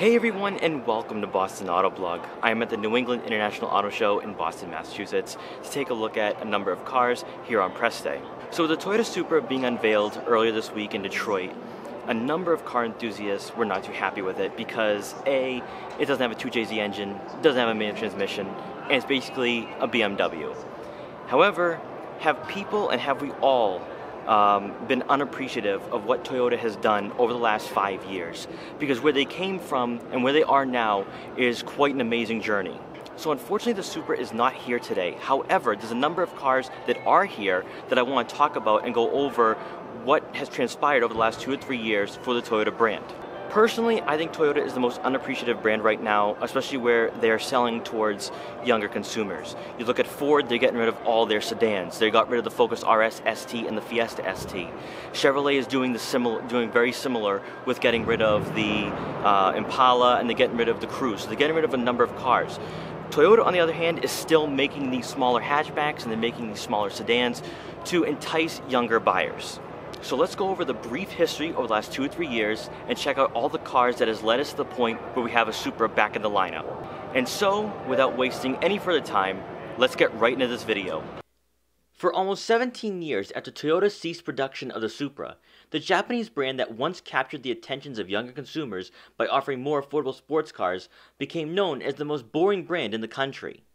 Hey everyone, and welcome to Boston Autoblog. I am at the New England International Auto Show in Boston, Massachusetts to take a look at a number of cars here on press day. So with the Toyota Supra being unveiled earlier this week in Detroit, a number of car enthusiasts were not too happy with it because A, it doesn't have a 2JZ engine, doesn't have a manual transmission, and it's basically a BMW. However, have people and have we all been unappreciative of what Toyota has done over the last 5 years, because where they came from and where they are now is quite an amazing journey. So unfortunately the Supra is not here today. However, there's a number of cars that are here that I want to talk about and go over what has transpired over the last 2 or 3 years for the Toyota brand. Personally, I think Toyota is the most unappreciative brand right now, especially where they're selling towards younger consumers. You look at Ford, they're getting rid of all their sedans. They got rid of the Focus RS ST and the Fiesta ST. Chevrolet is doing very similar with getting rid of the Impala, and they're getting rid of the Cruze. So they're getting rid of a number of cars. Toyota, on the other hand, is still making these smaller hatchbacks and they're making these smaller sedans to entice younger buyers. So let's go over the brief history over the last 2 or 3 years and check out all the cars that has led us to the point where we have a Supra back in the lineup. And so, without wasting any further time, let's get right into this video. For almost 17 years after Toyota ceased production of the Supra, the Japanese brand that once captured the attentions of younger consumers by offering more affordable sports cars became known as the most boring brand in the country.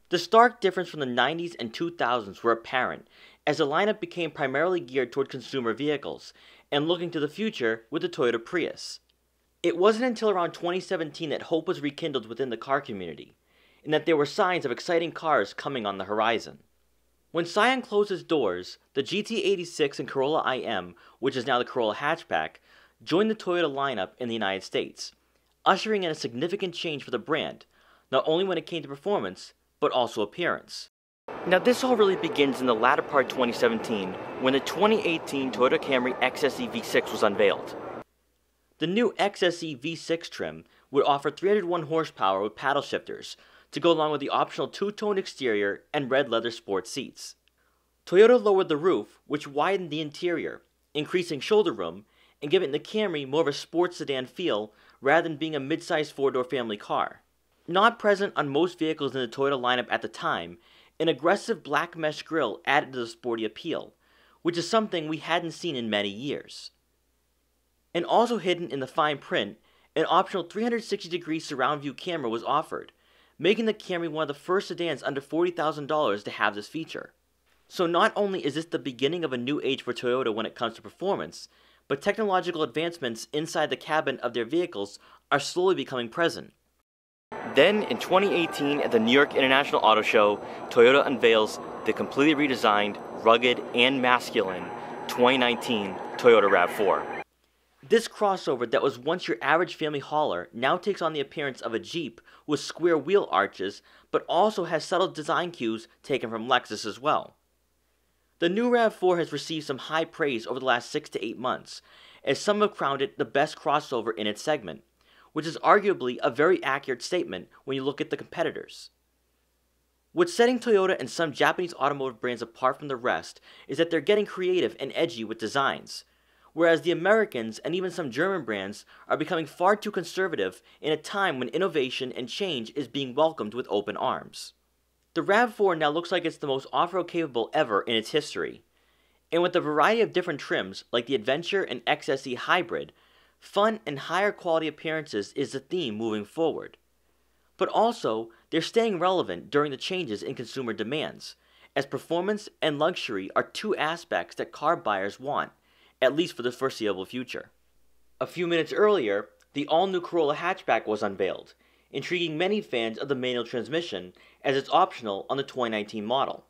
The stark difference from the 90s and 2000s were apparent as the lineup became primarily geared toward consumer vehicles and looking to the future with the Toyota Prius. It wasn't until around 2017 that hope was rekindled within the car community, and that there were signs of exciting cars coming on the horizon. When Scion closed its doors, the GT86 and Corolla IM, which is now the Corolla hatchback, joined the Toyota lineup in the United States, ushering in a significant change for the brand, not only when it came to performance, but also appearance. Now this all really begins in the latter part of 2017 when the 2018 Toyota Camry XSE V6 was unveiled. The new XSE V6 trim would offer 301 horsepower with paddle shifters to go along with the optional two-tone exterior and red leather sports seats. Toyota lowered the roof, which widened the interior, increasing shoulder room and giving the Camry more of a sports sedan feel rather than being a mid-sized four-door family car. Not present on most vehicles in the Toyota lineup at the time, an aggressive black mesh grille added to the sporty appeal, which is something we hadn't seen in many years. And also hidden in the fine print, an optional 360-degree surround view camera was offered, making the Camry one of the first sedans under $40,000 to have this feature. So not only is this the beginning of a new age for Toyota when it comes to performance, but technological advancements inside the cabin of their vehicles are slowly becoming present. Then, in 2018 at the New York International Auto Show, Toyota unveils the completely redesigned, rugged, and masculine 2019 Toyota RAV4. This crossover that was once your average family hauler now takes on the appearance of a Jeep with square wheel arches, but also has subtle design cues taken from Lexus as well. The new RAV4 has received some high praise over the last 6 to 8 months, as some have crowned it the best crossover in its segment, which is arguably a very accurate statement when you look at the competitors. What's setting Toyota and some Japanese automotive brands apart from the rest is that they're getting creative and edgy with designs, whereas the Americans and even some German brands are becoming far too conservative in a time when innovation and change is being welcomed with open arms. The RAV4 now looks like it's the most off-road capable ever in its history, and with a variety of different trims like the Adventure and XSE Hybrid, fun and higher quality appearances is the theme moving forward. But also, they're staying relevant during the changes in consumer demands, as performance and luxury are two aspects that car buyers want, at least for the foreseeable future. A few minutes earlier, the all-new Corolla hatchback was unveiled, intriguing many fans of the manual transmission as it's optional on the 2019 model.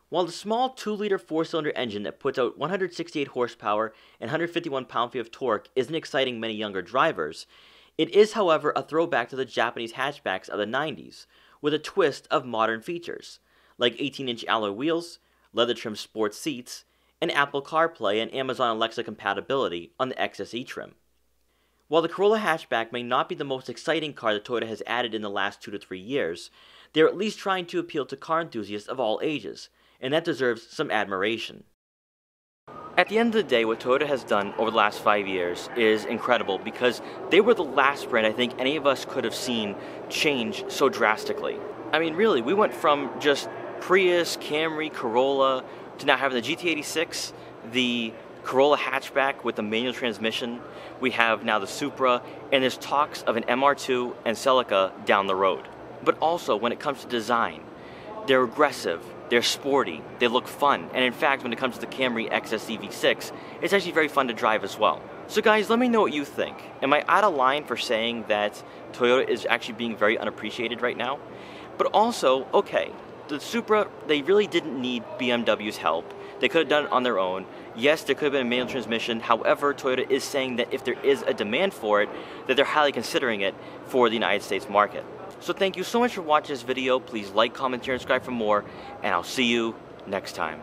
While the small 2-liter 4-cylinder engine that puts out 168 horsepower and 151 pound-feet of torque isn't exciting many younger drivers, it is, however, a throwback to the Japanese hatchbacks of the 90s, with a twist of modern features, like 18-inch alloy wheels, leather-trimmed sports seats, and Apple CarPlay and Amazon Alexa compatibility on the XSE trim. While the Corolla hatchback may not be the most exciting car that Toyota has added in the last 2 to 3 years, they're at least trying to appeal to car enthusiasts of all ages, and that deserves some admiration. At the end of the day, what Toyota has done over the last 5 years is incredible because they were the last brand I think any of us could have seen change so drastically. I mean, really, we went from just Prius, Camry, Corolla to now having the GT86, the Corolla hatchback with the manual transmission. We have now the Supra, and there's talks of an MR2 and Celica down the road. But also, when it comes to design, they're aggressive, they're sporty, they look fun, and in fact, when it comes to the Camry XSE V6, it's actually very fun to drive as well. So guys, let me know what you think. Am I out of line for saying that Toyota is actually being very unappreciated right now? But also, okay, the Supra, they really didn't need BMW's help. They could have done it on their own. Yes, there could have been a manual transmission. However, Toyota is saying that if there is a demand for it, that they're highly considering it for the United States market. So thank you so much for watching this video. Please like, comment, share, and subscribe for more, and I'll see you next time.